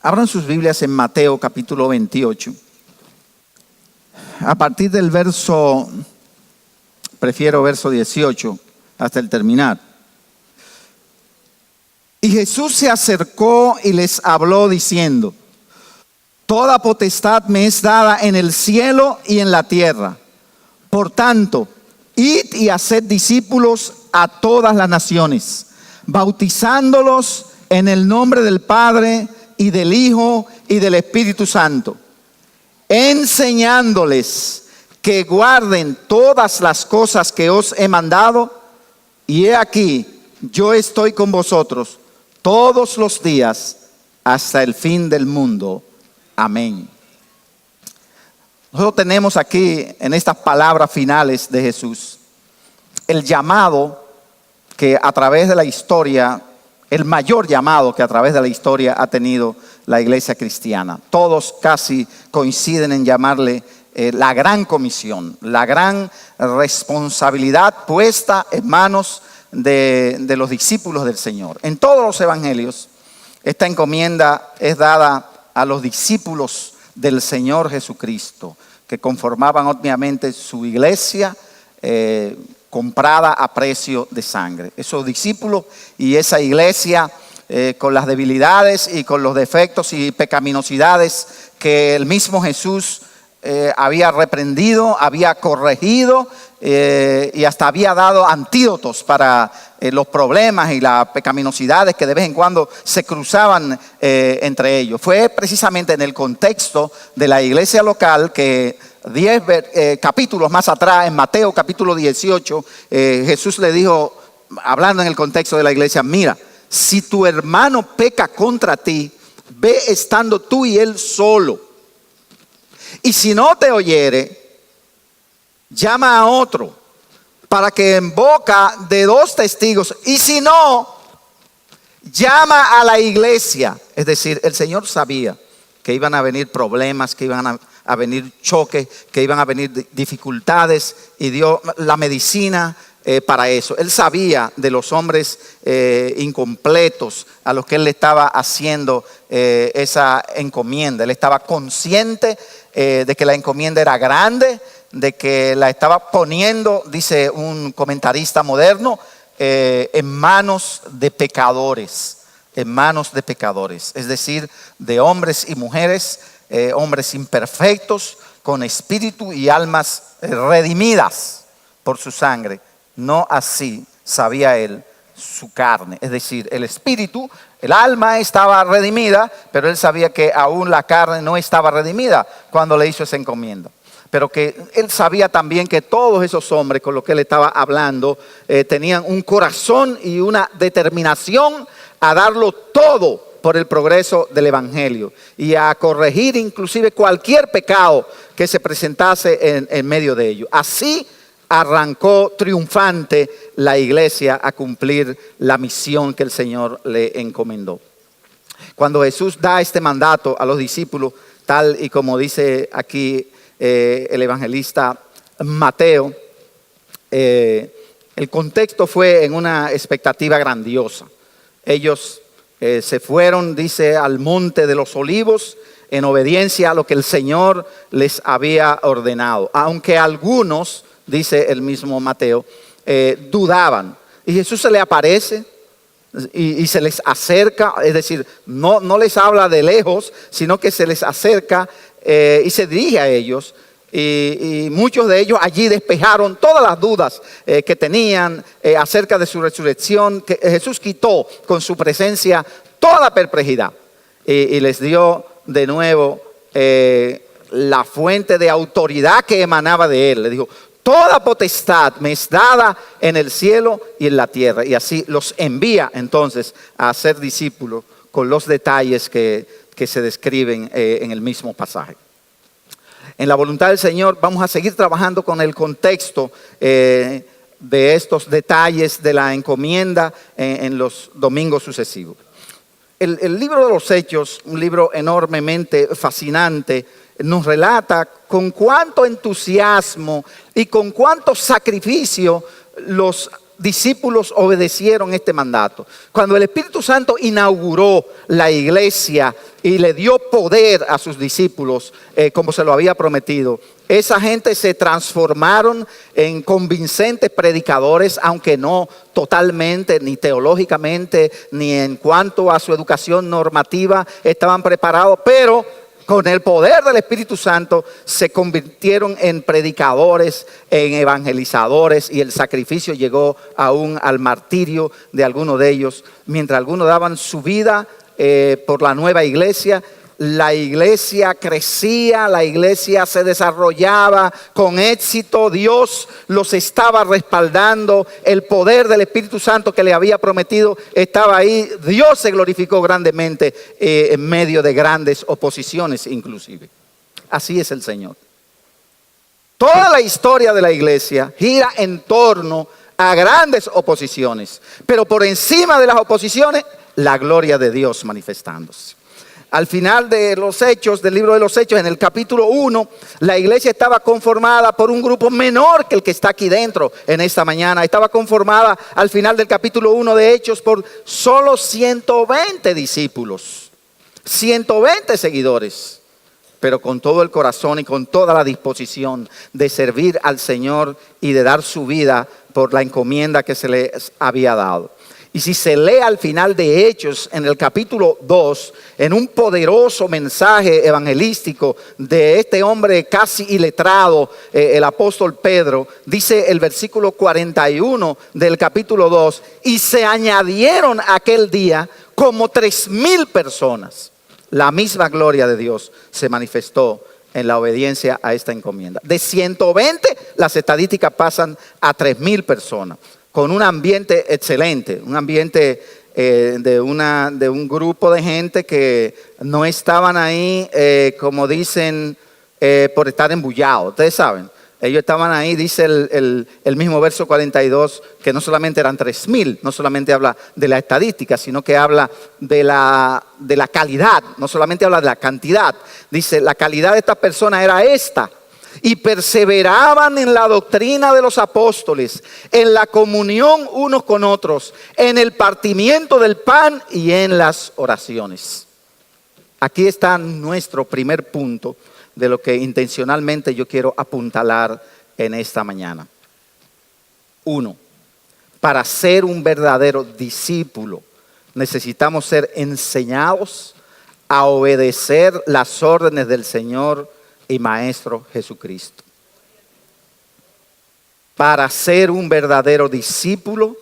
Abran sus Biblias en Mateo capítulo 28. A partir del verso 18 hasta el terminar. Y Jesús se acercó y les habló diciendo: toda potestad me es dada en el cielo y en la tierra. Por tanto, id y haced discípulos a todas las naciones, bautizándolos en el nombre del Padre y del Hijo y del Espíritu Santo, enseñándoles que guarden todas las cosas que os he mandado, y he aquí, yo estoy con vosotros todos los días hasta el fin del mundo. Amén. Nosotros tenemos aquí en estas palabras finales de Jesús el llamado que a través de la historia, el mayor llamado que a través de la historia ha tenido la iglesia cristiana. Todos casi coinciden en llamarle la gran comisión, la gran responsabilidad puesta en manos de los discípulos del Señor. En todos los evangelios, esta encomienda es dada a los discípulos del Señor Jesucristo, que conformaban obviamente su iglesia comprada a precio de sangre. Esos discípulos y esa iglesia con las debilidades y con los defectos y pecaminosidades que el mismo Jesús había reprendido, había corregido y hasta había dado antídotos para los problemas y las pecaminosidades que de vez en cuando se cruzaban entre ellos. Fue precisamente en el contexto de la iglesia local que 10 capítulos más atrás, en Mateo capítulo 18, Jesús le dijo, hablando en el contexto de la iglesia: mira, si tu hermano peca contra ti, ve estando tú y él solo. Y si no te oyere, llama a otro, para que en boca de 2 testigos, y si no, llama a la iglesia. Es decir, el Señor sabía que iban a venir problemas, que iban a venir choques, que iban a venir dificultades, y dio la medicina para eso. Él sabía de los hombres incompletos a los que él le estaba haciendo esa encomienda. Él estaba consciente de que la encomienda era grande, de que la estaba poniendo, dice un comentarista moderno, en manos de pecadores, es decir, de hombres y mujeres, hombres imperfectos, con espíritu y almas redimidas por su sangre. No así sabía él su carne, es decir, el espíritu, el alma estaba redimida, pero él sabía que aún la carne no estaba redimida cuando le hizo esa encomienda. Pero que él sabía también que todos esos hombres con los que él estaba hablando tenían un corazón y una determinación a darlo todo por el progreso del evangelio y a corregir inclusive cualquier pecado que se presentase en medio de ellos. Así arrancó triunfante la iglesia a cumplir la misión que el Señor le encomendó. Cuando Jesús da este mandato a los discípulos, tal y como dice aquí el evangelista Mateo, el contexto fue en una expectativa grandiosa. Ellos se fueron, dice, al monte de los olivos en obediencia a lo que el Señor les había ordenado. Aunque algunos, dice el mismo Mateo, dudaban. Y Jesús se le aparece y se les acerca, es decir, no les habla de lejos, sino que se les acerca y se dirige a ellos. Y muchos de ellos allí despejaron todas las dudas que tenían acerca de su resurrección, que Jesús quitó con su presencia toda perplejidad y les dio de nuevo la fuente de autoridad que emanaba de él. Le dijo: toda potestad me es dada en el cielo y en la tierra. Y así los envía entonces a ser discípulos con los detalles que se describen en el mismo pasaje. En la voluntad del Señor vamos a seguir trabajando con el contexto de estos detalles de la encomienda en los domingos sucesivos. El libro de los Hechos, un libro enormemente fascinante, nos relata con cuánto entusiasmo y con cuánto sacrificio los discípulos obedecieron este mandato. Cuando el Espíritu Santo inauguró la iglesia y le dio poder a sus discípulos, como se lo había prometido, esa gente se transformaron en convincentes predicadores, aunque no totalmente, ni teológicamente, ni en cuanto a su educación normativa estaban preparados, pero con el poder del Espíritu Santo se convirtieron en predicadores, en evangelizadores, y el sacrificio llegó aún al martirio de algunos de ellos. Mientras algunos daban su vida por la nueva iglesia, la iglesia crecía, la iglesia se desarrollaba con éxito. Dios los estaba respaldando, el poder del Espíritu Santo que le había prometido estaba ahí. Dios se glorificó grandemente en medio de grandes oposiciones inclusive. Así es el Señor. Toda la historia de la iglesia gira en torno a grandes oposiciones, pero por encima de las oposiciones, la gloria de Dios manifestándose. Al final de los Hechos, del libro de los Hechos, en el capítulo 1, la iglesia estaba conformada por un grupo menor que el que está aquí dentro en esta mañana. Estaba conformada al final del capítulo 1 de Hechos por solo 120 discípulos, 120 seguidores, pero con todo el corazón y con toda la disposición de servir al Señor y de dar su vida por la encomienda que se les había dado. Y si se lee al final de Hechos, en el capítulo 2, en un poderoso mensaje evangelístico de este hombre casi iletrado, el apóstol Pedro, dice el versículo 41 del capítulo 2, y se añadieron aquel día como 3,000 personas. La misma gloria de Dios se manifestó en la obediencia a esta encomienda. De 120, las estadísticas pasan a 3,000 personas. Con un ambiente excelente, un ambiente de un grupo de gente que no estaban ahí, como dicen, por estar embullados. Ustedes saben, ellos estaban ahí, dice el mismo verso 42, que no solamente eran 3,000, no solamente habla de la estadística, sino que habla de la calidad, no solamente habla de la cantidad. Dice, la calidad de estas personas era esta. Y perseveraban en la doctrina de los apóstoles, en la comunión unos con otros, en el partimiento del pan y en las oraciones. Aquí está nuestro primer punto de lo que intencionalmente yo quiero apuntalar en esta mañana. 1. Para ser un verdadero discípulo, necesitamos ser enseñados a obedecer las órdenes del Señor y Maestro Jesucristo. Para ser un verdadero discípulo,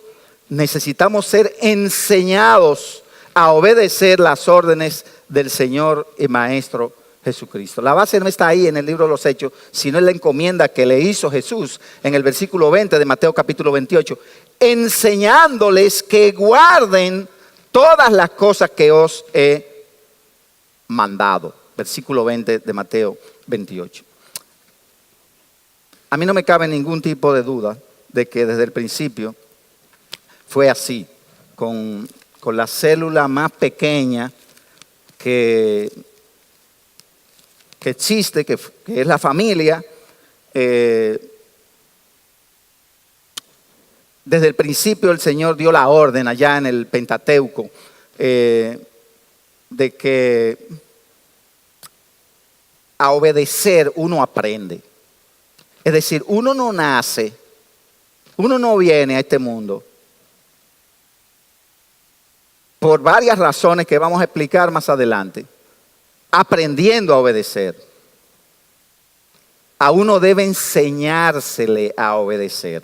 necesitamos ser enseñados a obedecer las órdenes del Señor y Maestro Jesucristo. La base no está ahí en el libro de los Hechos, sino en la encomienda que le hizo Jesús en el versículo 20 de Mateo capítulo 28, enseñándoles que guarden todas las cosas que os he mandado. Versículo 20 de Mateo 28. A mí no me cabe ningún tipo de duda de que desde el principio fue así, con la célula más pequeña que existe, que es la familia. Desde el principio el Señor dio la orden allá en el Pentateuco de que a obedecer uno aprende. Es decir, uno no nace, uno no viene a este mundo por varias razones que vamos a explicar más adelante, aprendiendo a obedecer. A uno debe enseñársele a obedecer.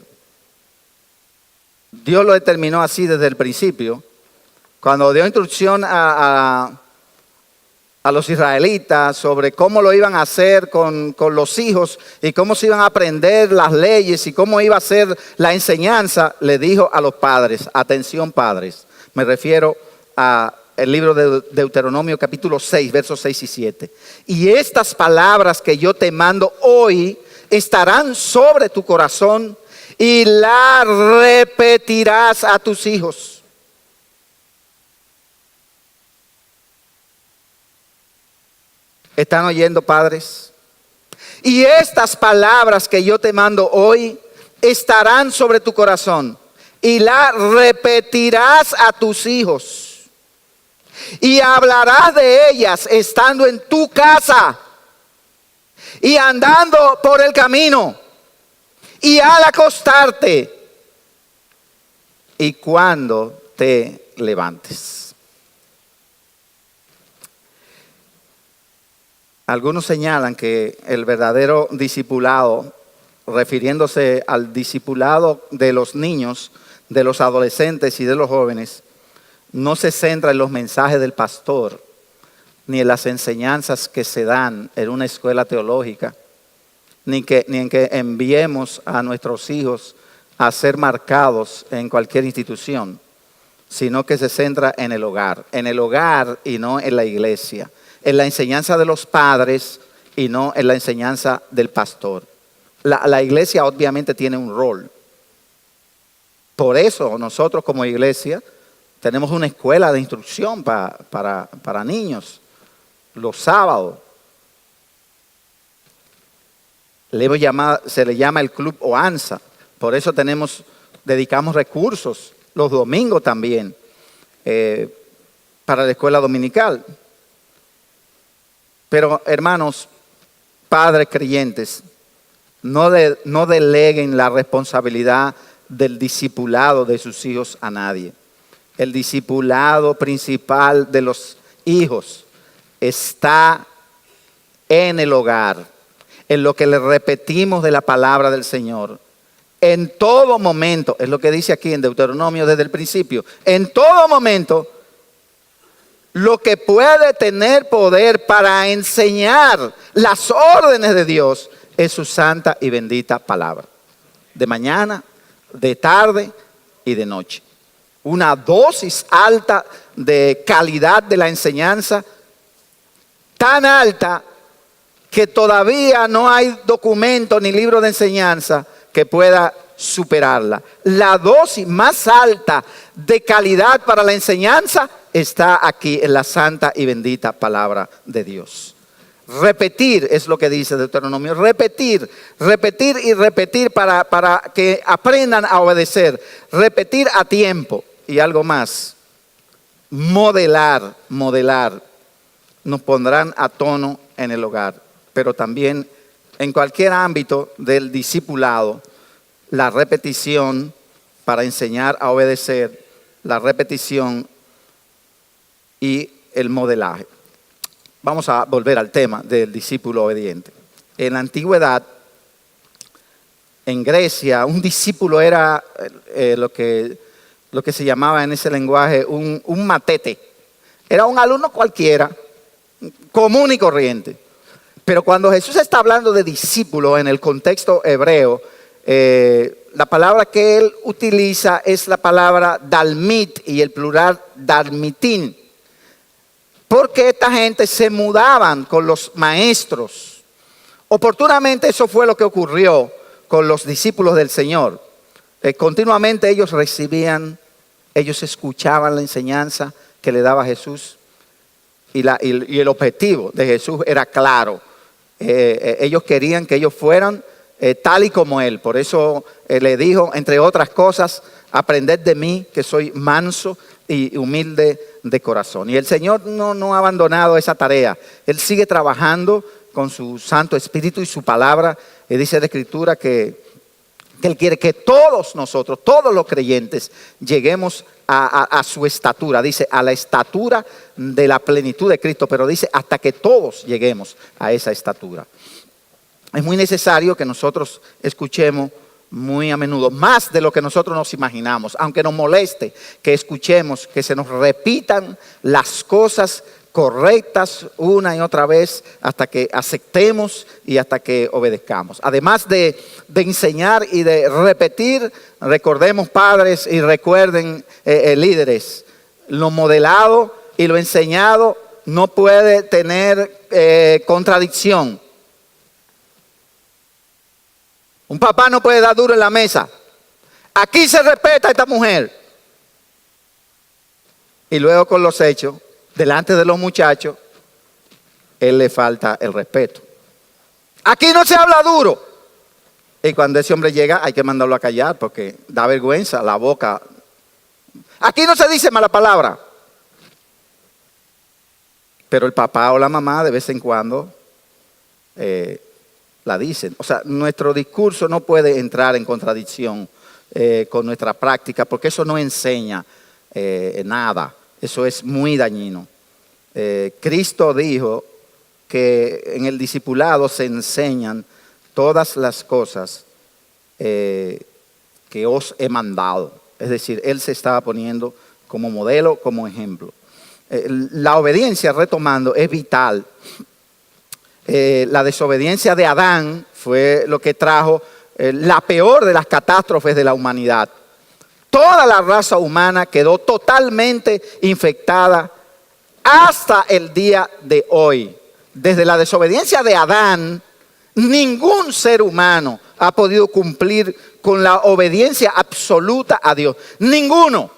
Dios lo determinó así desde el principio, cuando dio instrucción a los israelitas sobre cómo lo iban a hacer con los hijos y cómo se iban a aprender las leyes y cómo iba a ser la enseñanza. Le dijo a los padres, atención padres, me refiero a el libro de Deuteronomio capítulo 6, versos 6 y 7. Y estas palabras que yo te mando hoy estarán sobre tu corazón y las repetirás a tus hijos. ¿Están oyendo, padres? Y estas palabras que yo te mando hoy estarán sobre tu corazón. y la repetirás a tus hijos. Y hablarás de ellas estando en tu casa y andando por el camino y al acostarte y cuando te levantes. Algunos señalan que el verdadero discipulado, refiriéndose al discipulado de los niños, de los adolescentes y de los jóvenes, no se centra en los mensajes del pastor, ni en las enseñanzas que se dan en una escuela teológica, ni en que enviemos a nuestros hijos a ser marcados en cualquier institución, sino que se centra en el hogar y no en la iglesia, en la enseñanza de los padres y no en la enseñanza del pastor. La iglesia obviamente tiene un rol. Por eso nosotros como iglesia tenemos una escuela de instrucción para niños los sábados. Se le llama el Club Oanza. Por eso dedicamos recursos los domingos también para la escuela dominical. Pero hermanos, padres creyentes, no deleguen la responsabilidad del discipulado de sus hijos a nadie. El discipulado principal de los hijos está en el hogar, en lo que le repetimos de la palabra del Señor. En todo momento, es lo que dice aquí en Deuteronomio desde el principio, en todo momento, lo que puede tener poder para enseñar las órdenes de Dios es su santa y bendita palabra. De mañana, de tarde y de noche. Una dosis alta de calidad de la enseñanza, tan alta que todavía no hay documento ni libro de enseñanza que pueda superarla. La dosis más alta de calidad para la enseñanza está aquí en la santa y bendita palabra de Dios. Repetir es lo que dice Deuteronomio. Repetir y repetir para que aprendan a obedecer. Repetir a tiempo. Y algo más. Modelar. Nos pondrán a tono en el hogar. Pero también en cualquier ámbito del discipulado, la repetición para enseñar a obedecer, la repetición y el modelaje. Vamos a volver al tema del discípulo obediente. En la antigüedad, en Grecia, un discípulo era lo que se llamaba en ese lenguaje un matete. Era un alumno cualquiera, común y corriente. Pero cuando Jesús está hablando de discípulo en el contexto hebreo, la palabra que él utiliza es la palabra dalmit y el plural dalmitín. Porque esta gente se mudaban con los maestros. Oportunamente eso fue lo que ocurrió con los discípulos del Señor. Continuamente ellos escuchaban la enseñanza que le daba Jesús. Y el objetivo de Jesús era claro. Ellos querían que ellos fueran tal y como Él. Por eso le dijo, entre otras cosas, aprended de mí que soy manso y humilde de corazón. Y el Señor no ha abandonado esa tarea. Él sigue trabajando con su Santo Espíritu y su palabra. Y dice la Escritura que Él quiere que todos nosotros, todos los creyentes, lleguemos a su estatura. Dice, a la estatura de la plenitud de Cristo. Pero dice, hasta que todos lleguemos a esa estatura. Es muy necesario que nosotros escuchemos muy a menudo, más de lo que nosotros nos imaginamos, aunque nos moleste que escuchemos, que se nos repitan las cosas correctas una y otra vez hasta que aceptemos y hasta que obedezcamos. Además de enseñar y de repetir, recordemos padres y recuerden líderes, lo modelado y lo enseñado no puede tener contradicción. Un papá no puede dar duro en la mesa. Aquí se respeta a esta mujer. Y luego con los hechos, delante de los muchachos, él le falta el respeto. Aquí no se habla duro. Y cuando ese hombre llega hay que mandarlo a callar porque da vergüenza, la boca. Aquí no se dice mala palabra. Pero el papá o la mamá de vez en cuando la dicen. O sea, nuestro discurso no puede entrar en contradicción con nuestra práctica porque eso no enseña nada. Eso es muy dañino. Cristo dijo que en el discipulado se enseñan todas las cosas que os he mandado. Es decir, Él se estaba poniendo como modelo, como ejemplo. La obediencia, retomando, es vital. La desobediencia de Adán fue lo que trajo la peor de las catástrofes de la humanidad. Toda la raza humana quedó totalmente infectada hasta el día de hoy. Desde la desobediencia de Adán, ningún ser humano ha podido cumplir con la obediencia absoluta a Dios. Ninguno.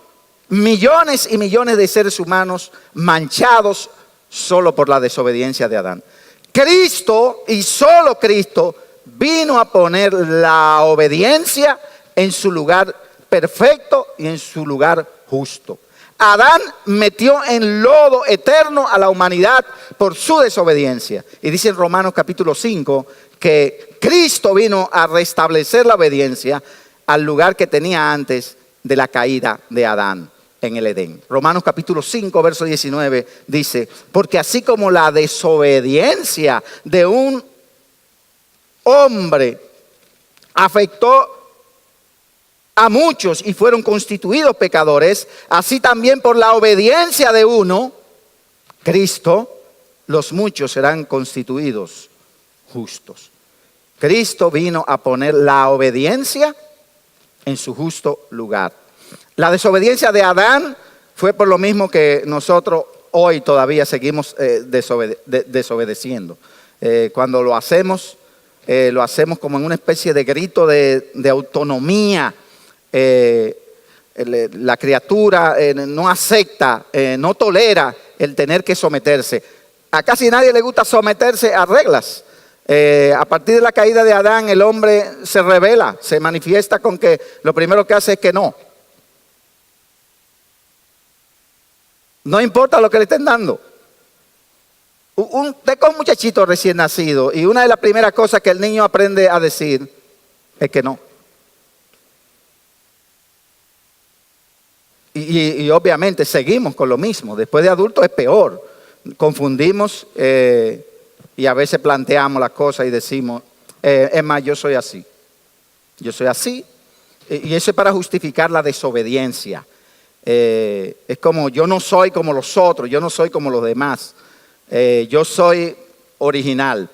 Millones y millones de seres humanos manchados solo por la desobediencia de Adán. Cristo y solo Cristo vino a poner la obediencia en su lugar perfecto y en su lugar justo. Adán metió en lodo eterno a la humanidad por su desobediencia. Y dice en Romanos capítulo 5 que Cristo vino a restablecer la obediencia al lugar que tenía antes de la caída de Adán en el Edén. Romanos capítulo 5, verso 19 dice, porque así como la desobediencia de un hombre afectó a muchos y fueron constituidos pecadores, así también por la obediencia de uno, Cristo, los muchos serán constituidos justos. Cristo vino a poner la obediencia en su justo lugar. La desobediencia de Adán fue por lo mismo que nosotros hoy todavía seguimos desobedeciendo. Cuando lo hacemos como en una especie de grito de autonomía. La criatura no acepta, no tolera el tener que someterse. A casi nadie le gusta someterse a reglas. A partir de la caída de Adán, el hombre se revela, se manifiesta con que lo primero que hace es que no. No importa lo que le estén dando. Usted con un muchachito recién nacido y una de las primeras cosas que el niño aprende a decir es que no. Y obviamente seguimos con lo mismo. Después de adultos es peor. Confundimos y a veces planteamos las cosas y decimos, es más, yo soy así. Yo soy así. Y eso es para justificar la desobediencia. Es como yo no soy como los otros, yo no soy como los demás. Yo soy original.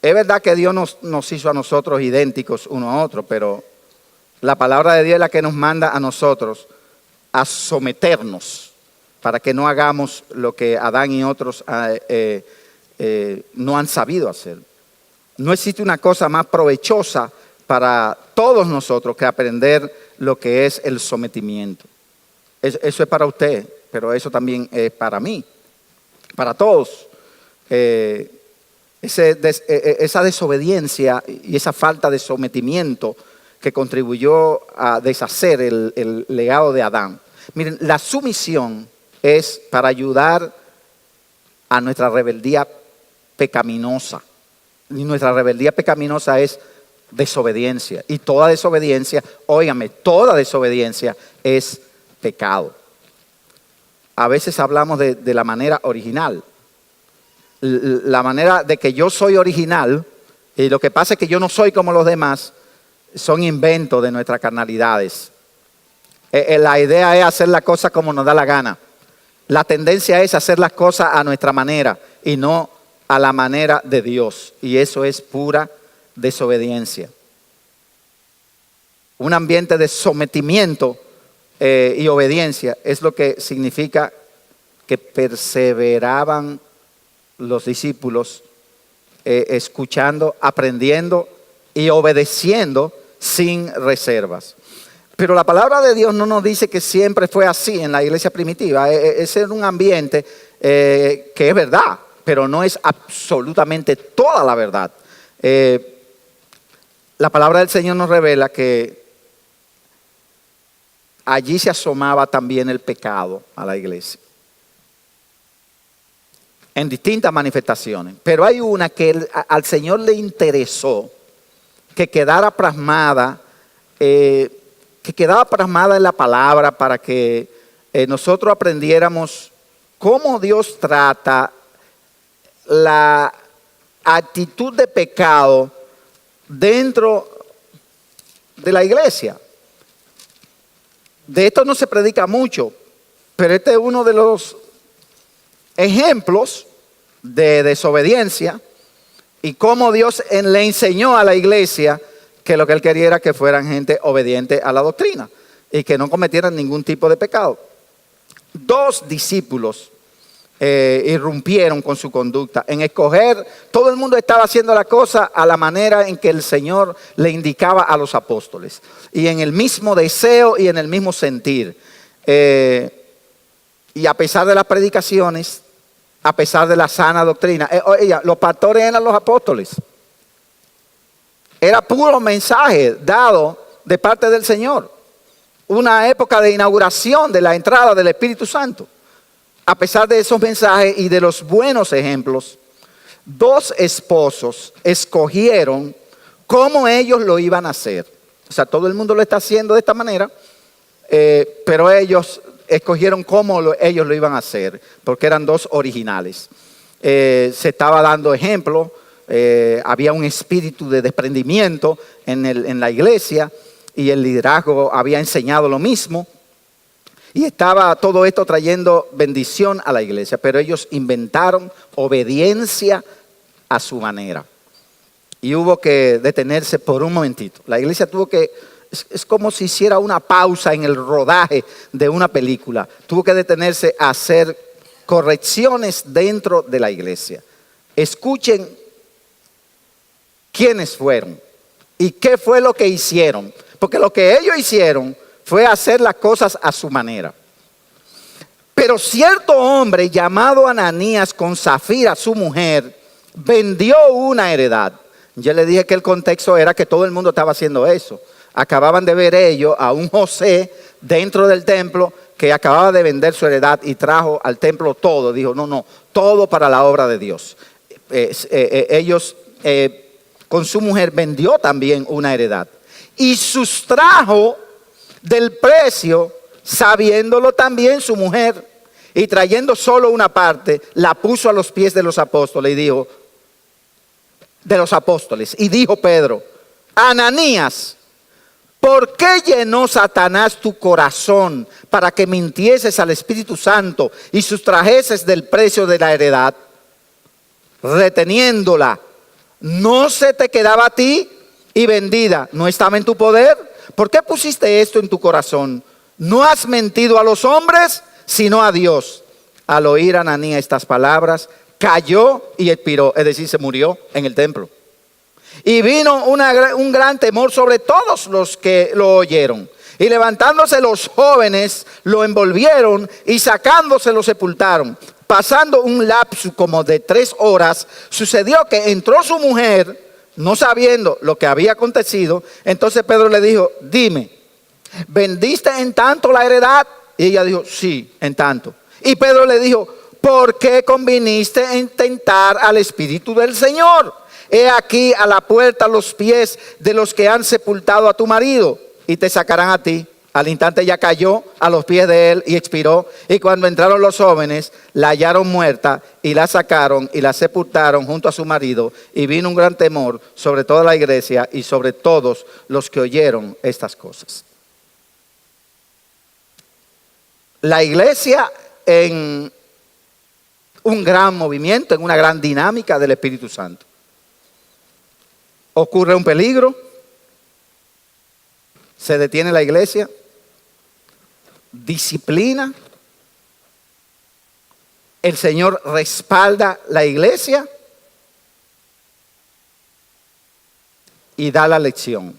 Es verdad que Dios nos hizo a nosotros idénticos uno a otro, pero la palabra de Dios es la que nos manda a nosotros a someternos para que no hagamos lo que Adán y otros no han sabido hacer. No existe una cosa más provechosa para todos nosotros que aprender lo que es el sometimiento. Eso es para usted, pero eso también es para mí, para todos. Esa desobediencia y esa falta de sometimiento que contribuyó a deshacer el legado de Adán. Miren, la sumisión es para ayudar a nuestra rebeldía pecaminosa. Y nuestra rebeldía pecaminosa es desobediencia. Y toda desobediencia, óigame, toda desobediencia es pecado. A veces hablamos de la manera original. La manera de que yo soy original, y lo que pasa es que yo no soy como los demás, son inventos de nuestras carnalidades. La idea es hacer las cosas como nos da la gana. La tendencia es hacer las cosas a nuestra manera y no a la manera de Dios. Y eso es pura desobediencia. Un ambiente de sometimiento y obediencia es lo que significa que perseveraban los discípulos escuchando, aprendiendo y obedeciendo sin reservas. Pero la palabra de Dios no nos dice que siempre fue así en la iglesia primitiva. Ese era un ambiente que es verdad, pero no es absolutamente toda la verdad. La palabra del Señor nos revela que allí se asomaba también el pecado a la iglesia, en distintas manifestaciones. Pero hay una que al Señor le interesó que quedara plasmada, en la palabra para que nosotros aprendiéramos cómo Dios trata la actitud de pecado dentro de la iglesia. De esto no se predica mucho, pero este es uno de los ejemplos de desobediencia y cómo Dios le enseñó a la iglesia que lo que Él quería era que fueran gente obediente a la doctrina y que no cometieran ningún tipo de pecado. 2 discípulos irrumpieron con su conducta en escoger. Todo el mundo estaba haciendo la cosa a la manera en que el Señor le indicaba a los apóstoles y en el mismo deseo y en el mismo sentir, y a pesar de las predicaciones, a pesar de la sana doctrina, los pastores eran los apóstoles. Era puro mensaje dado de parte del Señor, una época de inauguración de la entrada del Espíritu Santo. A pesar de esos mensajes y de los buenos ejemplos, 2 esposos escogieron cómo ellos lo iban a hacer. O sea, todo el mundo lo está haciendo de esta manera, pero ellos escogieron cómo ellos lo iban a hacer, porque eran 2 originales. Se estaba dando ejemplo, había un espíritu de desprendimiento en la iglesia y el liderazgo había enseñado lo mismo. Y estaba todo esto trayendo bendición a la iglesia, pero ellos inventaron obediencia a su manera. Y hubo que detenerse por un momentito. La iglesia tuvo que, es como si hiciera una pausa en el rodaje de una película. Tuvo que detenerse a hacer correcciones dentro de la iglesia. Escuchen quiénes fueron y qué fue lo que hicieron. Porque lo que ellos hicieron fue hacer las cosas a su manera. Pero cierto hombre llamado Ananías con Zafira, su mujer, vendió una heredad. Yo le dije que el contexto era que todo el mundo estaba haciendo eso. Acababan de ver ellos a un José dentro del templo que acababa de vender su heredad y trajo al templo todo. Dijo, no, todo para la obra de Dios. Ellos con su mujer vendió también una heredad y sustrajo del precio, sabiéndolo también su mujer, y trayendo solo una parte, la puso a los pies de los apóstoles y dijo Pedro, Ananías, ¿por qué llenó Satanás tu corazón para que mintieses al Espíritu Santo y sustrajeses del precio de la heredad, reteniéndola? ¿No se te quedaba a ti y vendida no estaba en tu poder? ¿Por qué pusiste esto en tu corazón? No has mentido a los hombres, sino a Dios. Al oír Ananías estas palabras, cayó y expiró, es decir, se murió en el templo. Y vino un gran temor sobre todos los que lo oyeron. Y levantándose los jóvenes, lo envolvieron y sacándose lo sepultaron. Pasando un lapso como de 3 horas, sucedió que entró su mujer, no sabiendo lo que había acontecido. Entonces Pedro le dijo, dime, ¿vendiste en tanto la heredad? Y ella dijo, sí, en tanto. Y Pedro le dijo, ¿por qué conviniste en tentar al Espíritu del Señor? He aquí a la puerta los pies de los que han sepultado a tu marido y te sacarán a ti. Al instante ya cayó a los pies de él y expiró. Y cuando entraron los jóvenes, la hallaron muerta y la sacaron y la sepultaron junto a su marido. Y vino un gran temor sobre toda la iglesia y sobre todos los que oyeron estas cosas. La iglesia en un gran movimiento, en una gran dinámica del Espíritu Santo. Ocurre un peligro, se detiene la iglesia, disciplina, el Señor respalda la iglesia y da la lección.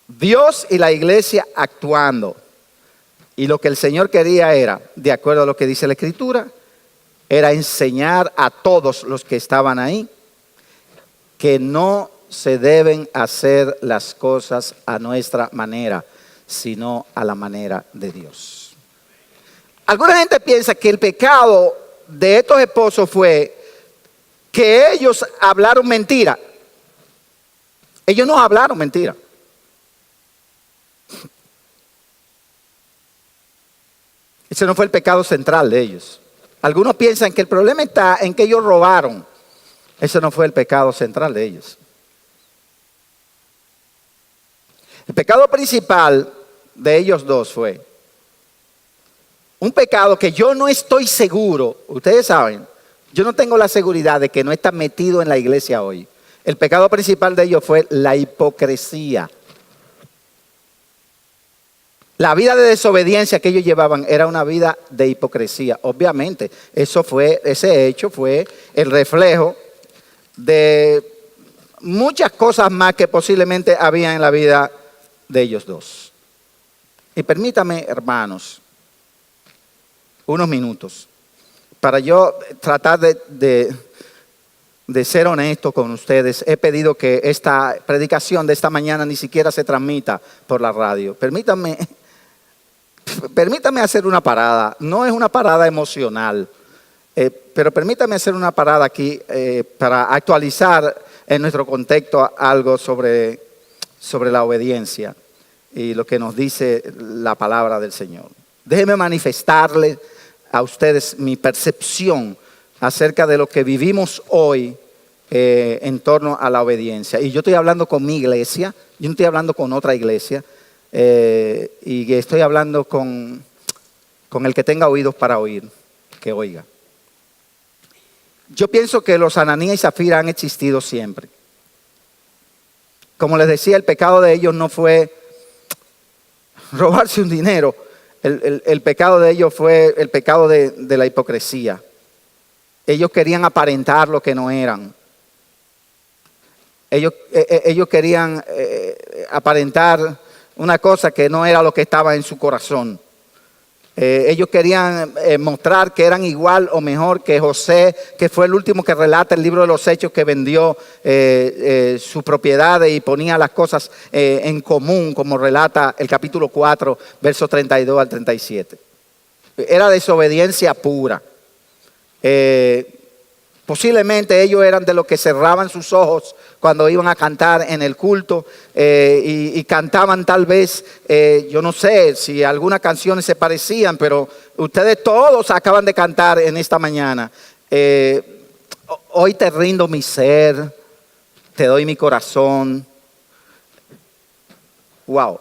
Dios y la iglesia actuando. Y lo que el Señor quería era, de acuerdo a lo que dice la Escritura, era enseñar a todos los que estaban ahí que no se deben hacer las cosas a nuestra manera, sino a la manera de Dios. Alguna gente piensa que el pecado de estos esposos fue que ellos hablaron mentira. Ellos no hablaron mentira. Ese no fue el pecado central de ellos. Algunos piensan que el problema está en que ellos robaron. Ese no fue el pecado central de ellos. El pecado principal de ellos dos fue un pecado que yo no estoy seguro. Ustedes saben, yo no tengo la seguridad de que no están metidos en la iglesia hoy. El pecado principal de ellos fue la hipocresía. La vida de desobediencia que ellos llevaban era una vida de hipocresía. Obviamente, ese hecho fue el reflejo de muchas cosas más que posiblemente había en la vida de ellos dos. Y permítame, hermanos, unos minutos para yo tratar de ser honesto con ustedes. He pedido que esta predicación de esta mañana ni siquiera se transmita por la radio. Permítame hacer una parada. No es una parada emocional, pero permítame hacer una parada aquí para actualizar en nuestro contexto algo sobre la obediencia y lo que nos dice la palabra del Señor. Déjenme manifestarle a ustedes mi percepción acerca de lo que vivimos hoy en torno a la obediencia. Y yo estoy hablando con mi iglesia, yo no estoy hablando con otra iglesia, y estoy hablando con el que tenga oídos para oír, que oiga. Yo pienso que los Ananías y Zafira han existido siempre. Como les decía, el pecado de ellos no fue robarse un dinero. El pecado de ellos fue el pecado de la hipocresía. Ellos querían aparentar lo que no eran. Ellos querían aparentar una cosa que no era lo que estaba en su corazón. Ellos querían mostrar que eran igual o mejor que José, que fue el último que relata el libro de los Hechos, que vendió sus propiedades y ponía las cosas en común, como relata el capítulo 4, versos 32 al 37. Era desobediencia pura. Posiblemente ellos eran de los que cerraban sus ojos cuando iban a cantar en el culto y cantaban tal vez, yo no sé si algunas canciones se parecían, pero ustedes todos acaban de cantar en esta mañana. Hoy te rindo mi ser, te doy mi corazón. Wow,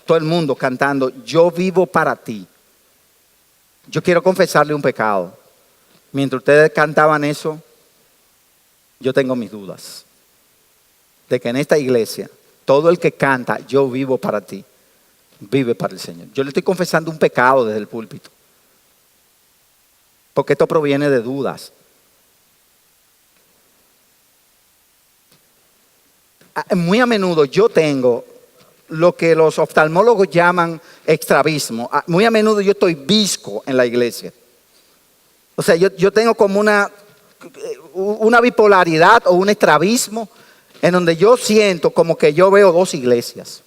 todo el mundo cantando, yo vivo para ti. Yo quiero confesarle un pecado. Mientras ustedes cantaban eso, yo tengo mis dudas de que en esta iglesia, todo el que canta, yo vivo para ti, vive para el Señor. Yo le estoy confesando un pecado desde el púlpito, porque esto proviene de dudas. Muy a menudo yo tengo lo que los oftalmólogos llaman estrabismo. Muy a menudo yo estoy visco en la iglesia. O sea, yo tengo como una bipolaridad o un estrabismo en donde yo siento como que yo veo dos iglesias.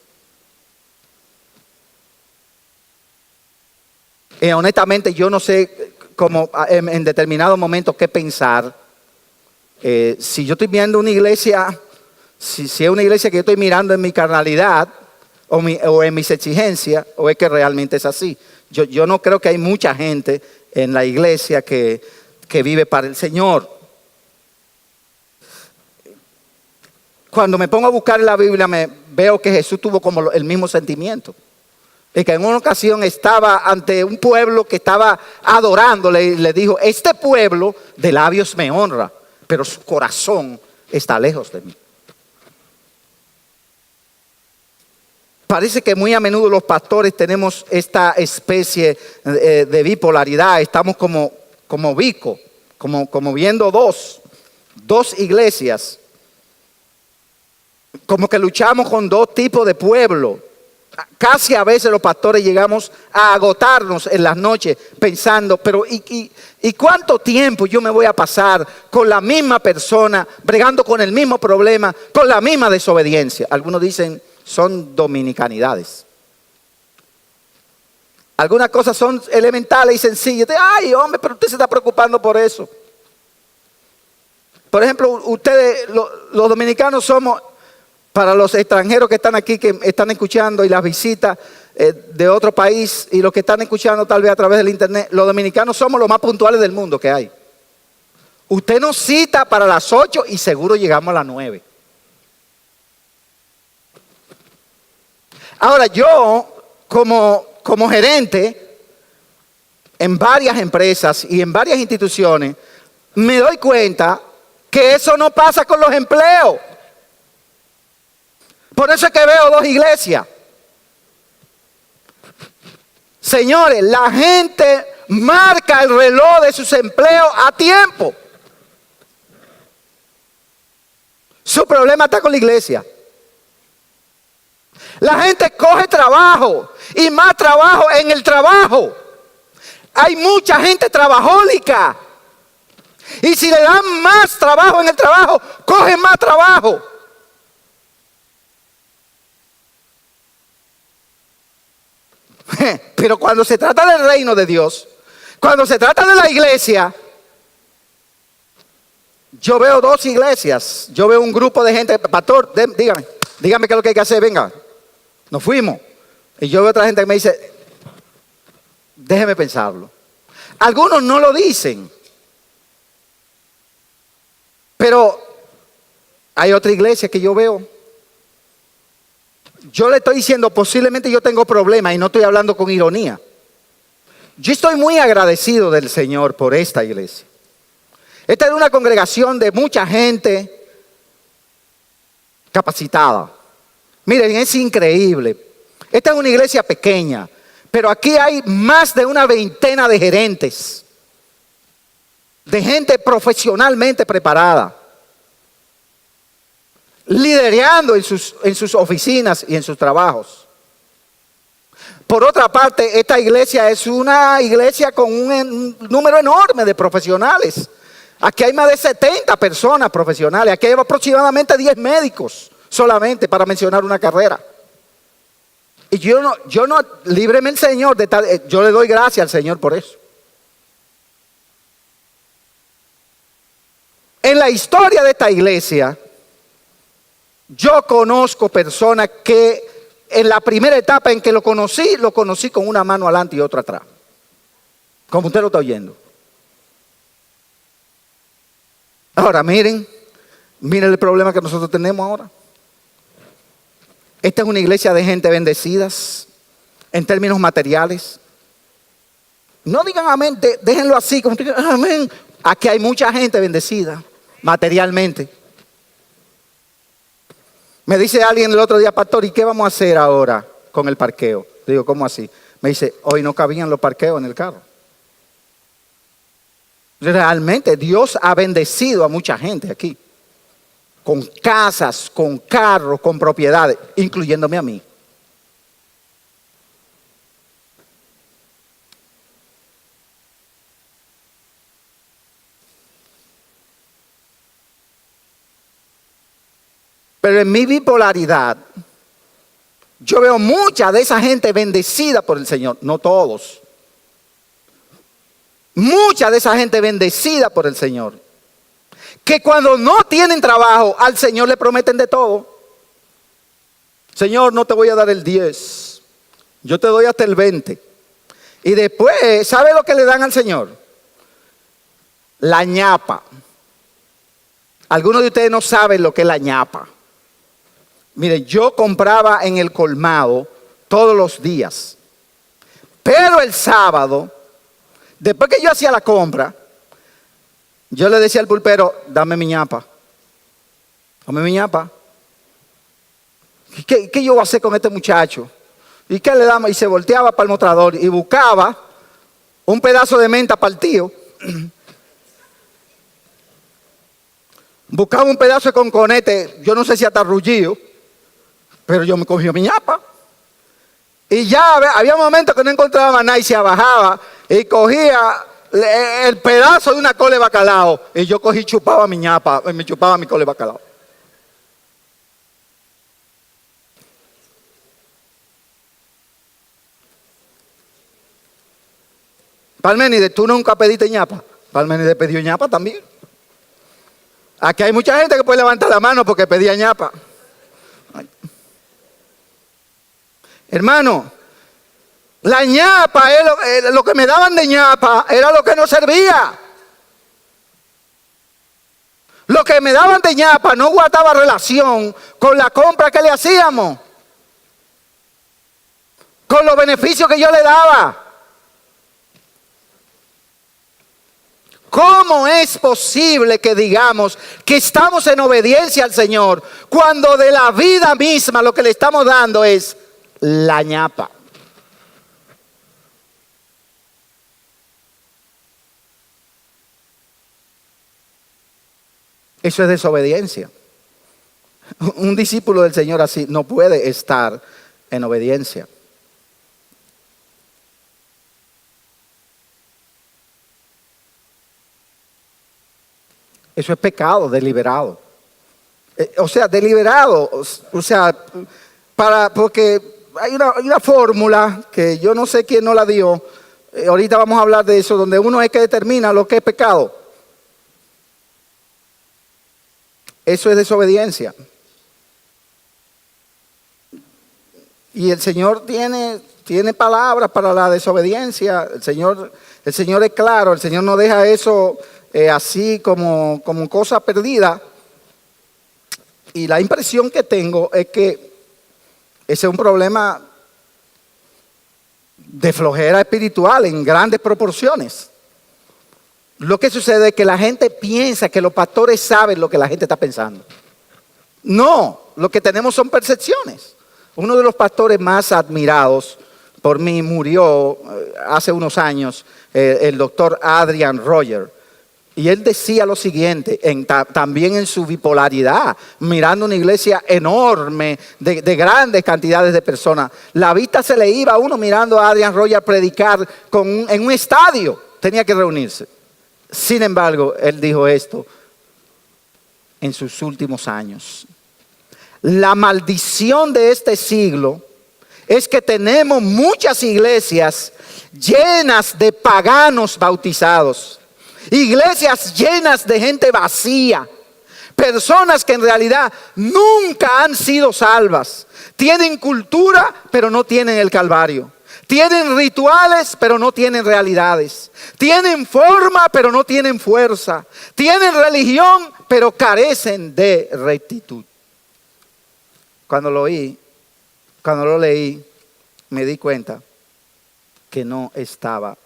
Y honestamente yo no sé cómo en determinados momentos qué pensar. Si yo estoy viendo una iglesia, si es una iglesia que yo estoy mirando en mi carnalidad o en mis exigencias, o es que realmente es así. Yo no creo que hay mucha gente en la iglesia que vive para el Señor. Cuando me pongo a buscar en la Biblia, veo que Jesús tuvo como el mismo sentimiento. Y que en una ocasión estaba ante un pueblo que estaba adorándole y le dijo, este pueblo de labios me honra, pero su corazón está lejos de mí. Parece que muy a menudo los pastores tenemos esta especie de bipolaridad. Estamos como bico, como viendo dos iglesias. Como que luchamos con dos tipos de pueblo. Casi a veces los pastores llegamos a agotarnos en las noches pensando, pero ¿y cuánto tiempo yo me voy a pasar con la misma persona, bregando con el mismo problema, con la misma desobediencia? Algunos dicen, son dominicanidades. Algunas cosas son elementales y sencillas. Ay, hombre, pero usted se está preocupando por eso. Por ejemplo, ustedes, los dominicanos somos... Para los extranjeros que están aquí, que están escuchando y las visitas de otro país y los que están escuchando tal vez a través del internet, los dominicanos somos los más puntuales del mundo que hay. Usted nos cita para las 8 y seguro llegamos a las 9. Ahora yo, como gerente en varias empresas y en varias instituciones, me doy cuenta que eso no pasa con los empleos. Por eso es que veo dos iglesias. Señores, la gente marca el reloj de sus empleos a tiempo. Su problema está con la iglesia. La gente coge trabajo y más trabajo en el trabajo. Hay mucha gente trabajólica. Y si le dan más trabajo en el trabajo, cogen más trabajo. Pero cuando se trata del reino de Dios, cuando se trata de la iglesia, yo veo dos iglesias. Yo veo un grupo de gente, pastor, dígame qué es lo que hay que hacer, venga. Nos fuimos. Y yo veo otra gente que me dice, déjeme pensarlo. Algunos no lo dicen. Pero hay otra iglesia que yo veo. Yo le estoy diciendo, posiblemente yo tengo problemas y no estoy hablando con ironía. Yo estoy muy agradecido del Señor por esta iglesia. Esta es una congregación de mucha gente capacitada. Miren, es increíble. Esta es una iglesia pequeña, pero aquí hay más de una veintena de gerentes, de gente profesionalmente preparada, liderando en sus oficinas y en sus trabajos. Por otra parte, esta iglesia es una iglesia con un número enorme de profesionales. Aquí hay más de 70 personas profesionales. Aquí hay aproximadamente 10 médicos solamente, para mencionar una carrera. Y yo no, líbreme el Señor de tal, yo le doy gracias al Señor por eso. En la historia de esta iglesia, yo conozco personas que en la primera etapa en que lo conocí con una mano adelante y otra atrás. Como usted lo está oyendo. Ahora miren el problema que nosotros tenemos ahora. Esta es una iglesia de gente bendecidas en términos materiales. No digan amén, déjenlo así, como digan amén. Aquí hay mucha gente bendecida materialmente. Me dice alguien el otro día, pastor, ¿y qué vamos a hacer ahora con el parqueo? Digo, ¿cómo así? Me dice, hoy no cabían los parqueos en el carro. Realmente Dios ha bendecido a mucha gente aquí. Con casas, con carros, con propiedades, incluyéndome a mí. Pero en mi bipolaridad, yo veo mucha de esa gente bendecida por el Señor, no todos. Mucha de esa gente bendecida por el Señor, que cuando no tienen trabajo, al Señor le prometen de todo. Señor, no te voy a dar el 10, yo te doy hasta el 20. Y después, ¿sabe lo que le dan al Señor? La ñapa. Algunos de ustedes no saben lo que es la ñapa. Mire, yo compraba en el colmado todos los días. Pero el sábado, después que yo hacía la compra, yo le decía al pulpero, dame mi ñapa. Dame mi ñapa. ¿Qué yo voy a hacer con este muchacho? ¿Y qué le damos? Y se volteaba para el mostrador y buscaba un pedazo de menta partido. Buscaba un pedazo de conconete, yo no sé si hasta rullido, pero yo me cogí mi ñapa. Y ya había momentos que no encontraba maná y se abajaba y cogía el pedazo de una cole de bacalao. Y yo cogí y chupaba mi ñapa, me chupaba mi cole de bacalao. Parménides, ¿tú nunca pediste ñapa? Parménides pidió ñapa también. Aquí hay mucha gente que puede levantar la mano porque pedía ñapa. Ay. Hermano, la ñapa, lo que me daban de ñapa era lo que no servía. Lo que me daban de ñapa no guardaba relación con la compra que le hacíamos, con los beneficios que yo le daba. ¿Cómo es posible que digamos que estamos en obediencia al Señor cuando de la vida misma lo que le estamos dando es la ñapa? Eso es desobediencia. Un discípulo del Señor así no puede estar en obediencia. Eso es pecado deliberado. O sea, deliberado, o sea, porque hay una fórmula que yo no sé quién no la dio. Ahorita vamos a hablar de eso, donde uno es que determina lo que es pecado. Eso es desobediencia. Y el Señor tiene palabras para la desobediencia. El Señor es claro, el Señor no deja eso así como cosa perdida. Y la impresión que tengo es que ese es un problema de flojera espiritual en grandes proporciones. Lo que sucede es que la gente piensa que los pastores saben lo que la gente está pensando. No, lo que tenemos son percepciones. Uno de los pastores más admirados por mí murió hace unos años, el doctor Adrian Roger. Y él decía lo siguiente, también en su bipolaridad, mirando una iglesia enorme de grandes cantidades de personas. La vista se le iba a uno mirando a Adrian Roger predicar en un estadio. Tenía que reunirse. Sin embargo, él dijo esto en sus últimos años. La maldición de este siglo es que tenemos muchas iglesias llenas de paganos bautizados. Iglesias llenas de gente vacía. Personas que en realidad nunca han sido salvas. Tienen cultura, pero no tienen el Calvario. Tienen rituales, pero no tienen realidades. Tienen forma, pero no tienen fuerza. Tienen religión, pero carecen de rectitud. Cuando lo leí, me di cuenta que no estaba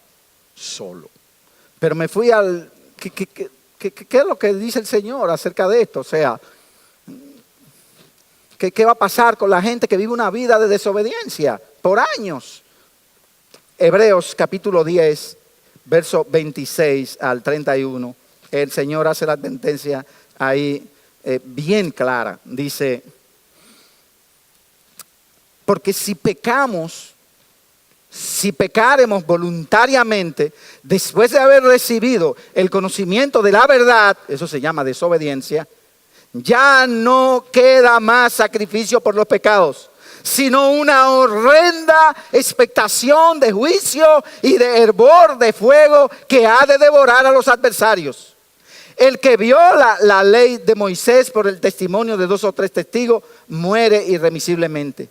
solo. Pero me fui al... ¿Qué es lo que dice el Señor acerca de esto? O sea, ¿qué va a pasar con la gente que vive una vida de desobediencia por años? Hebreos capítulo 10, verso 26 al 31. El Señor hace la sentencia ahí bien clara. Dice, porque si pecaremos voluntariamente, después de haber recibido el conocimiento de la verdad, eso se llama desobediencia, ya no queda más sacrificio por los pecados, sino una horrenda expectación de juicio y de hervor de fuego que ha de devorar a los adversarios. El que viola la ley de Moisés por el testimonio de 2 o 3 testigos muere irremisiblemente.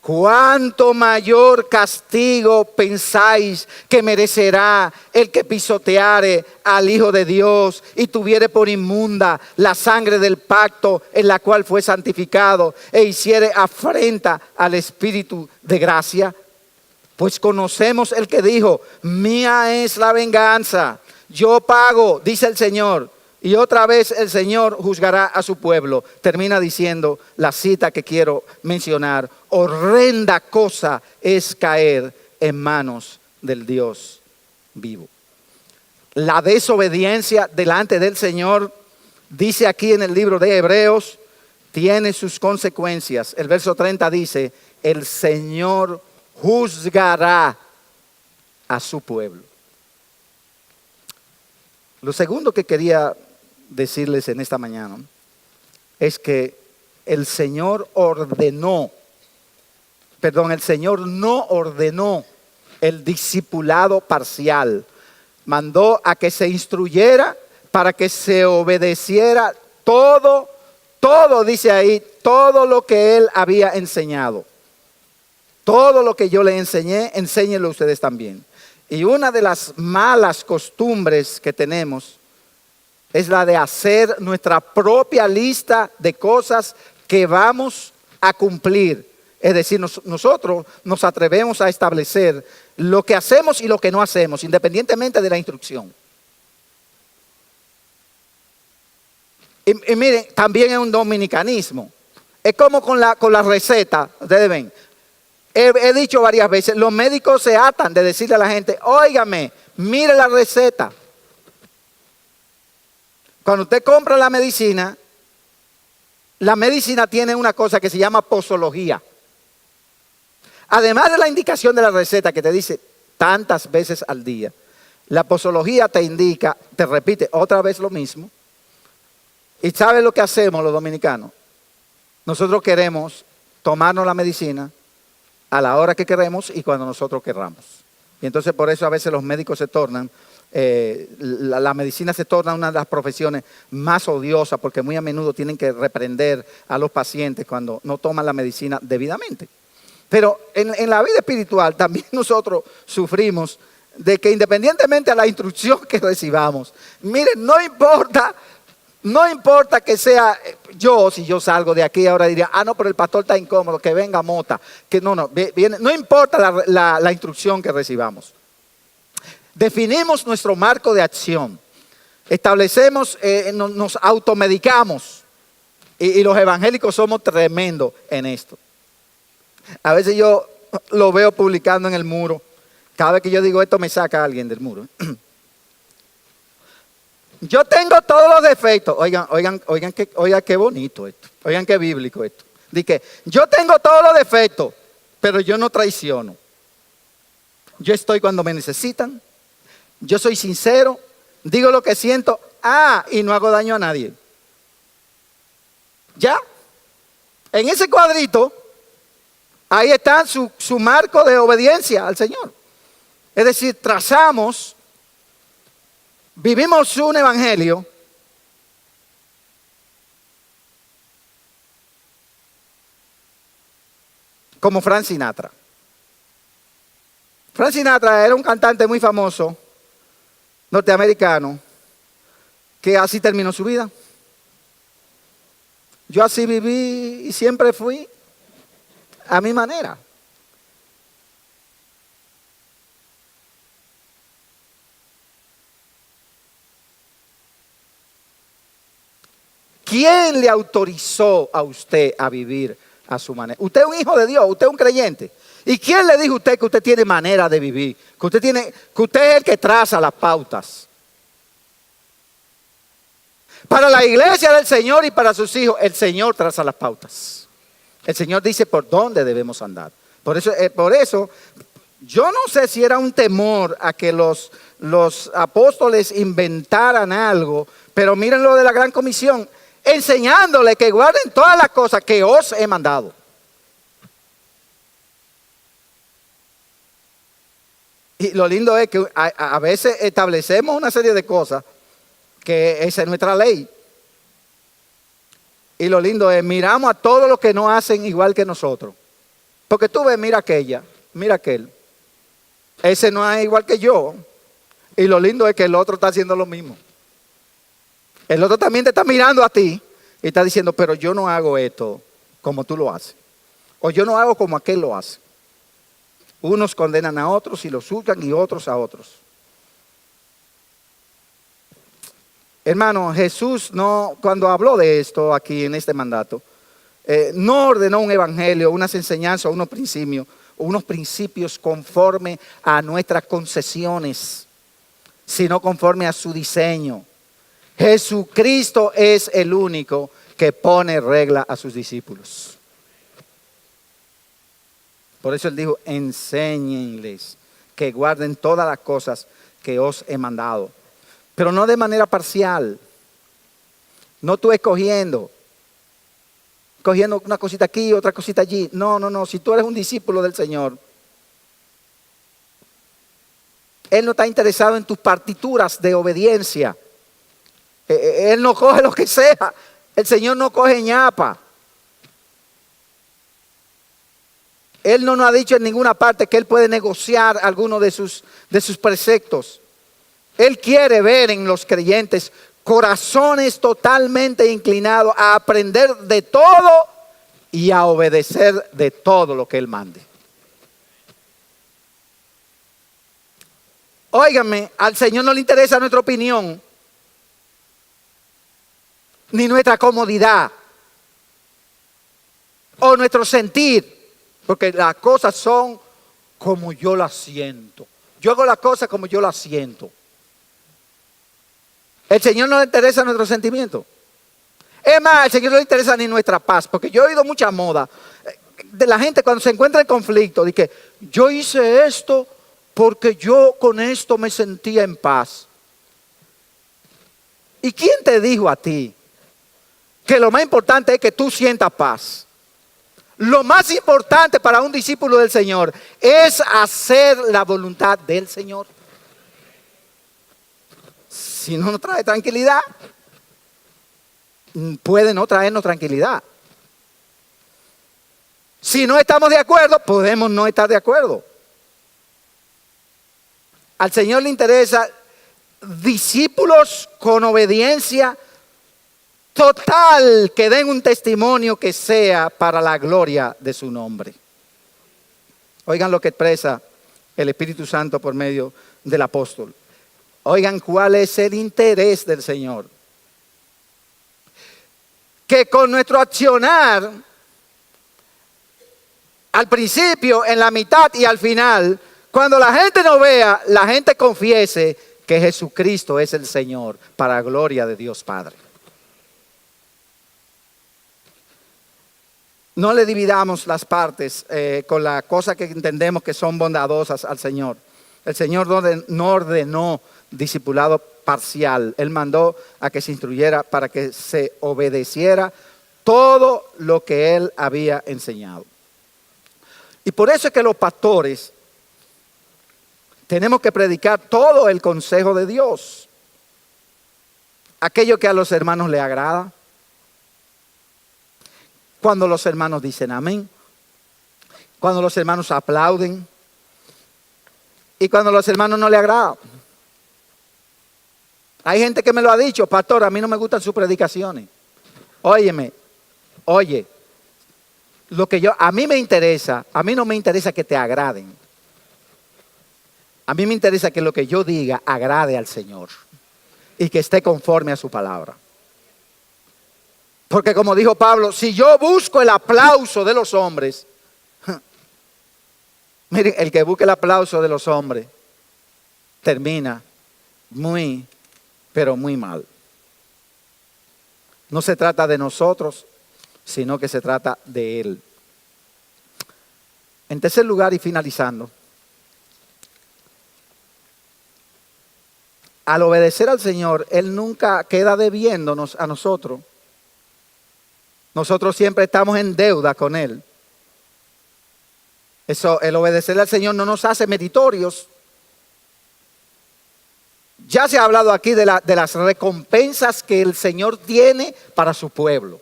¿Cuánto mayor castigo pensáis que merecerá el que pisoteare al Hijo de Dios y tuviere por inmunda la sangre del pacto en la cual fue santificado e hiciere afrenta al Espíritu de gracia? Pues conocemos el que dijo, mía es la venganza, yo pago, dice el Señor. Y otra vez el Señor juzgará a su pueblo. Termina diciendo la cita que quiero mencionar. Horrenda cosa es caer en manos del Dios vivo. La desobediencia delante del Señor, dice aquí en el libro de Hebreos, tiene sus consecuencias. El verso 30 dice, el Señor juzgará a su pueblo. Lo segundo que quería decirles en esta mañana es que el Señor no ordenó el discipulado parcial. Mandó a que se instruyera para que se obedeciera todo, dice ahí, todo lo que Él había enseñado. Todo lo que yo le enseñé, enséñenlo ustedes también. Y una de las malas costumbres que tenemos es la de hacer nuestra propia lista de cosas que vamos a cumplir. Es decir, nosotros nos atrevemos a establecer lo que hacemos y lo que no hacemos, independientemente de la instrucción. Y miren, también es un dominicanismo. Es como con la receta, ustedes ven. He dicho varias veces, los médicos se atan de decirle a la gente, óigame, mire la receta. Cuando usted compra la medicina tiene una cosa que se llama posología. Además de la indicación de la receta que te dice tantas veces al día, la posología te indica, te repite otra vez lo mismo. ¿Y sabes lo que hacemos los dominicanos? Nosotros queremos tomarnos la medicina a la hora que queremos y cuando nosotros querramos. Y entonces por eso a veces los médicos se tornan, la medicina se torna una de las profesiones más odiosas porque muy a menudo tienen que reprender a los pacientes cuando no toman la medicina debidamente. Pero en la vida espiritual también nosotros sufrimos de que independientemente a la instrucción que recibamos, miren, no importa que sea yo, si yo salgo de aquí ahora diría, no, pero el pastor está incómodo, que venga mota, que no importa la instrucción que recibamos. Definimos nuestro marco de acción, establecemos, nos automedicamos y los evangélicos somos tremendos en esto. A veces yo lo veo publicando en el muro, cada vez que yo digo esto me saca a alguien del muro. Yo tengo todos los defectos. Oigan qué bonito esto. Oigan qué bíblico esto. Dice, yo tengo todos los defectos, pero yo no traiciono. Yo estoy cuando me necesitan. Yo soy sincero. Digo lo que siento. Y no hago daño a nadie. ¿Ya? En ese cuadrito, ahí está su marco de obediencia al Señor. Es decir, vivimos un evangelio como Frank Sinatra. Frank Sinatra era un cantante muy famoso, norteamericano, que así terminó su vida. Yo así viví y siempre fui a mi manera. ¿Quién le autorizó a usted a vivir a su manera? Usted es un hijo de Dios, usted es un creyente. ¿Y quién le dijo a usted que usted tiene manera de vivir? Que usted es el que traza las pautas. Para la iglesia del Señor y para sus hijos, el Señor traza las pautas. El Señor dice por dónde debemos andar. Por eso, yo no sé si era un temor a que los apóstoles inventaran algo, pero miren lo de la gran comisión. Enseñándole que guarden todas las cosas que os he mandado. Y lo lindo es que a veces establecemos una serie de cosas que esa es nuestra ley. Y lo lindo es, miramos a todos los que no hacen igual que nosotros. Porque tú ves, mira aquella, mira aquel. Ese no es igual que yo. Y lo lindo es que el otro está haciendo lo mismo. El otro también te está mirando a ti y está diciendo, pero yo no hago esto como tú lo haces. O yo no hago como aquel lo hace. Unos condenan a otros y los juzgan y otros a otros. Hermano, Jesús cuando habló de esto aquí en este mandato, no ordenó un evangelio, unas enseñanzas, unos principios conforme a nuestras concesiones, sino conforme a su diseño. Jesucristo es el único que pone regla a sus discípulos. Por eso Él dijo, enséñenles que guarden todas las cosas que os he mandado. Pero no de manera parcial. No tú cogiendo una cosita aquí, otra cosita allí. No. Si tú eres un discípulo del Señor, Él no está interesado en tus partituras de obediencia. Él no coge lo que sea. El Señor no coge ñapa. Él no nos ha dicho en ninguna parte que Él puede negociar alguno de sus preceptos. Él quiere ver en los creyentes corazones totalmente inclinados a aprender de todo y a obedecer de todo lo que Él mande. Óigame, al Señor no le interesa nuestra opinión, ni nuestra comodidad, o nuestro sentir, porque las cosas son como yo las siento. Yo hago las cosas como yo las siento. El Señor no le interesa nuestro sentimiento. Es más, al Señor no le interesa ni nuestra paz, porque yo he oído mucha moda de la gente cuando se encuentra en conflicto, de que yo hice esto porque yo con esto me sentía en paz. ¿Y quién te dijo a ti que lo más importante es que tú sientas paz? Lo más importante para un discípulo del Señor es hacer la voluntad del Señor. Si no nos trae tranquilidad, puede no traernos tranquilidad. Si no estamos de acuerdo, podemos no estar de acuerdo. Al Señor le interesa discípulos con obediencia total, que den un testimonio que sea para la gloria de su nombre. Oigan lo que expresa el Espíritu Santo por medio del apóstol. Oigan cuál es el interés del Señor. Que con nuestro accionar, al principio, en la mitad y al final, cuando la gente nos vea, la gente confiese que Jesucristo es el Señor, para la gloria de Dios Padre. No le dividamos las partes con las cosas que entendemos que son bondadosas al Señor. El Señor no ordenó discipulado parcial. Él mandó a que se instruyera para que se obedeciera todo lo que Él había enseñado. Y por eso es que los pastores tenemos que predicar todo el consejo de Dios. Aquello que a los hermanos les agrada. Cuando los hermanos dicen amén. Cuando los hermanos aplauden. Y cuando los hermanos no les agrada. Hay gente que me lo ha dicho, pastor, a mí no me gustan sus predicaciones. Oye, a mí me interesa, a mí no me interesa que te agraden. A mí me interesa que lo que yo diga agrade al Señor y que esté conforme a su palabra. Porque como dijo Pablo, si yo busco el aplauso de los hombres, miren, el que busque el aplauso de los hombres termina muy, pero muy mal. No se trata de nosotros, sino que se trata de Él. En tercer lugar y finalizando, al obedecer al Señor, Él nunca queda debiéndonos a nosotros. Nosotros siempre estamos en deuda con Él. El obedecer al Señor no nos hace meritorios. Ya se ha hablado aquí de las recompensas que el Señor tiene para su pueblo.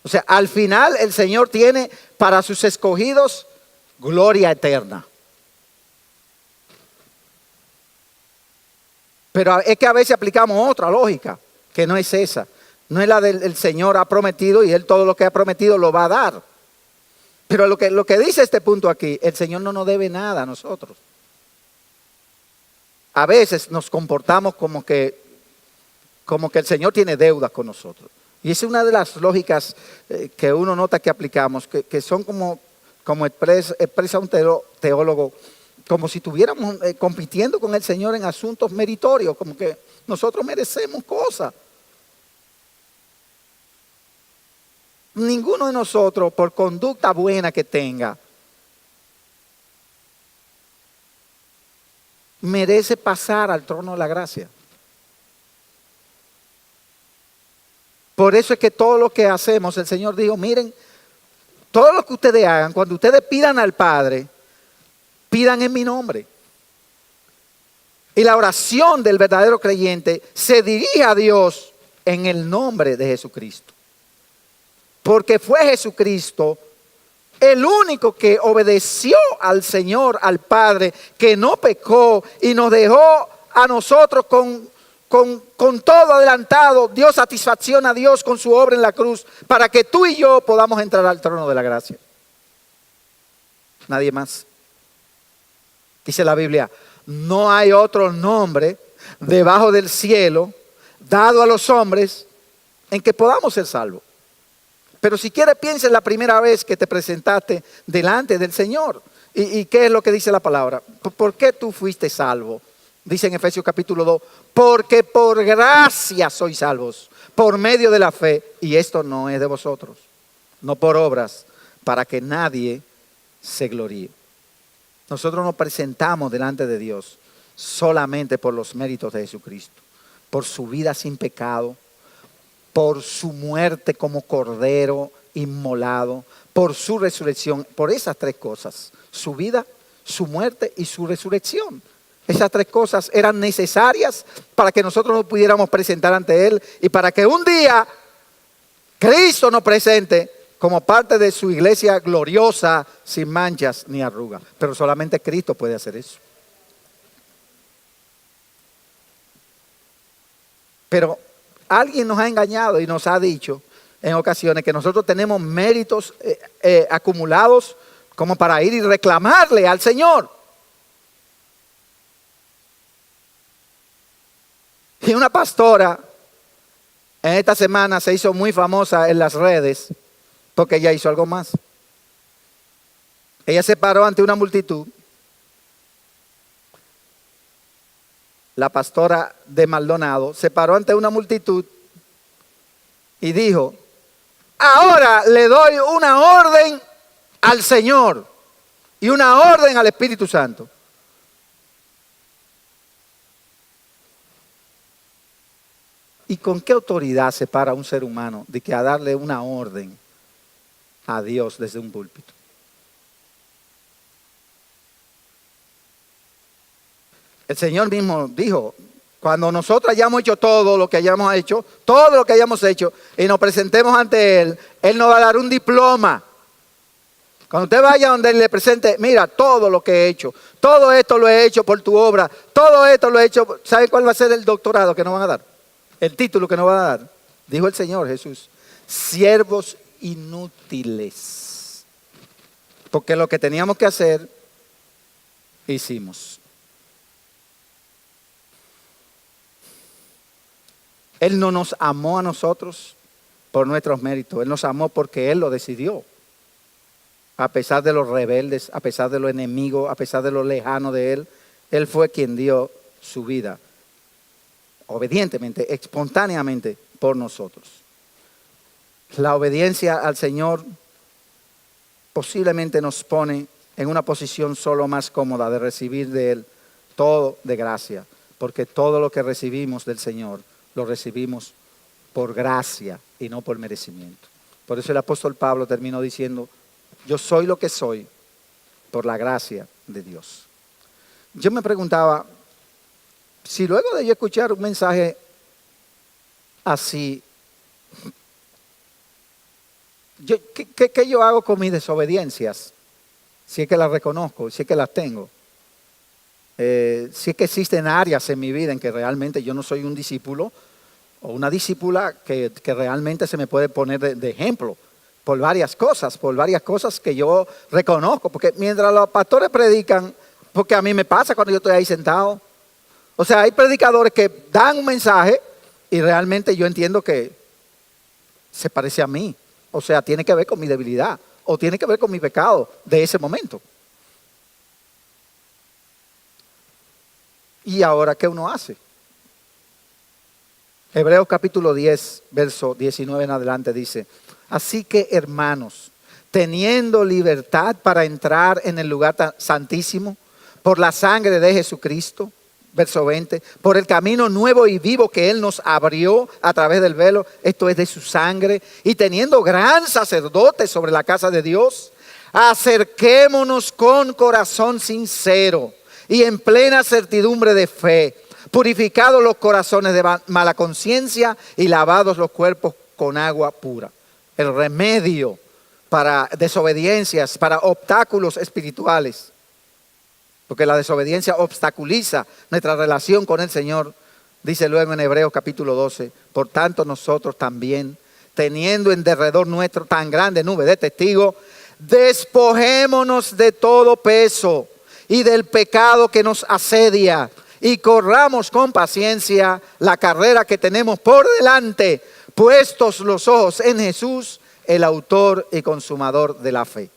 O sea, al final el Señor tiene para sus escogidos gloria eterna. Pero es que a veces aplicamos otra lógica, que no es esa. No es la del Señor ha prometido y Él todo lo que ha prometido lo va a dar. Pero lo que dice este punto aquí, el Señor no nos debe nada a nosotros. A veces nos comportamos como que el Señor tiene deudas con nosotros. Y esa es una de las lógicas que uno nota que aplicamos, que son como expresa un teólogo, como si estuviéramos compitiendo con el Señor en asuntos meritorios, como que nosotros merecemos cosas. Ninguno de nosotros, por conducta buena que tenga, merece pasar al trono de la gracia. Por eso es que todo lo que hacemos, el Señor dijo, miren, todo lo que ustedes hagan, cuando ustedes pidan al Padre, pidan en mi nombre. Y la oración del verdadero creyente se dirige a Dios en el nombre de Jesucristo. Porque fue Jesucristo el único que obedeció al Señor, al Padre, que no pecó y nos dejó a nosotros con todo adelantado, dio satisfacción a Dios con su obra en la cruz, para que tú y yo podamos entrar al trono de la gracia. Nadie más. Dice la Biblia, no hay otro nombre debajo del cielo dado a los hombres en que podamos ser salvos. Pero si quieres, piensa en la primera vez que te presentaste delante del Señor. ¿Y qué es lo que dice la palabra? ¿Por qué tú fuiste salvo? Dice en Efesios capítulo 2, porque por gracia sois salvos, por medio de la fe, y esto no es de vosotros, no por obras, para que nadie se gloríe. Nosotros nos presentamos delante de Dios solamente por los méritos de Jesucristo, por su vida sin pecado, por su muerte como cordero inmolado, por su resurrección, por esas tres cosas, su vida, su muerte y su resurrección. Esas tres cosas eran necesarias para que nosotros nos pudiéramos presentar ante Él y para que un día Cristo nos presente como parte de su iglesia gloriosa, sin manchas ni arrugas. Pero solamente Cristo puede hacer eso. Pero alguien nos ha engañado y nos ha dicho en ocasiones que nosotros tenemos méritos acumulados como para ir y reclamarle al Señor. Y una pastora en esta semana se hizo muy famosa en las redes porque ella hizo algo más. Ella se paró ante una multitud. La pastora de Maldonado se paró ante una multitud y dijo, ahora le doy una orden al Señor y una orden al Espíritu Santo. ¿Y con qué autoridad se para un ser humano de que a darle una orden a Dios desde un púlpito? El Señor mismo dijo, cuando nosotros hayamos hecho todo lo que hayamos hecho, y nos presentemos ante Él, Él nos va a dar un diploma. Cuando usted vaya donde Él le presente, mira, todo lo que he hecho, todo esto lo he hecho por tu obra, todo esto lo he hecho, ¿sabe cuál va a ser el doctorado que nos van a dar? El título que nos van a dar, dijo el Señor Jesús, siervos inútiles. Porque lo que teníamos que hacer, hicimos. Él no nos amó a nosotros por nuestros méritos. Él nos amó porque Él lo decidió. A pesar de los rebeldes, a pesar de los enemigos, a pesar de lo lejano de Él, Él fue quien dio su vida. Obedientemente, espontáneamente por nosotros. La obediencia al Señor posiblemente nos pone en una posición solo más cómoda de recibir de Él todo de gracia. Porque todo lo que recibimos del Señor lo recibimos por gracia y no por merecimiento. Por eso el apóstol Pablo terminó diciendo, yo soy lo que soy por la gracia de Dios. Yo me preguntaba, si luego de yo escuchar un mensaje así, ¿qué yo hago con mis desobediencias? Si es que las reconozco, si es que las tengo. Si es que existen áreas en mi vida en que realmente yo no soy un discípulo o una discípula que realmente se me puede poner de ejemplo por varias cosas que yo reconozco. Porque mientras los pastores predican, porque a mí me pasa cuando yo estoy ahí sentado. O sea, hay predicadores que dan un mensaje y realmente yo entiendo que se parece a mí. O sea, tiene que ver con mi debilidad o tiene que ver con mi pecado de ese momento. ¿Y ahora qué uno hace? Hebreos capítulo 10, verso 19 en adelante dice, así que hermanos, teniendo libertad para entrar en el lugar santísimo por la sangre de Jesucristo. Verso 20, por el camino nuevo y vivo que Él nos abrió a través del velo, esto es de su sangre, y teniendo gran sacerdote sobre la casa de Dios, acerquémonos con corazón sincero y en plena certidumbre de fe, purificados los corazones de mala conciencia y lavados los cuerpos con agua pura. El remedio para desobediencias, para obstáculos espirituales. Porque la desobediencia obstaculiza nuestra relación con el Señor. Dice luego en Hebreos capítulo 12, por tanto nosotros también, teniendo en derredor nuestro tan grande nube de testigos, despojémonos de todo peso y del pecado que nos asedia y corramos con paciencia la carrera que tenemos por delante, puestos los ojos en Jesús, el autor y consumador de la fe,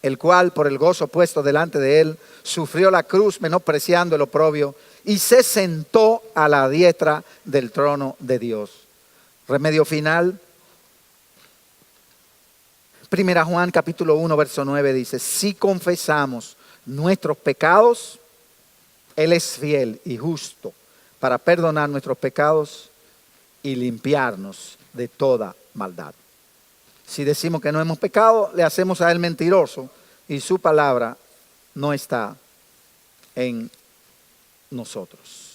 el cual por el gozo puesto delante de Él sufrió la cruz menospreciando el oprobio y se sentó a la diestra del trono de Dios. Remedio final. Primera Juan capítulo 1 verso 9 dice, si confesamos nuestros pecados, Él es fiel y justo para perdonar nuestros pecados y limpiarnos de toda maldad. Si decimos que no hemos pecado, le hacemos a Él mentiroso y su palabra no está en nosotros.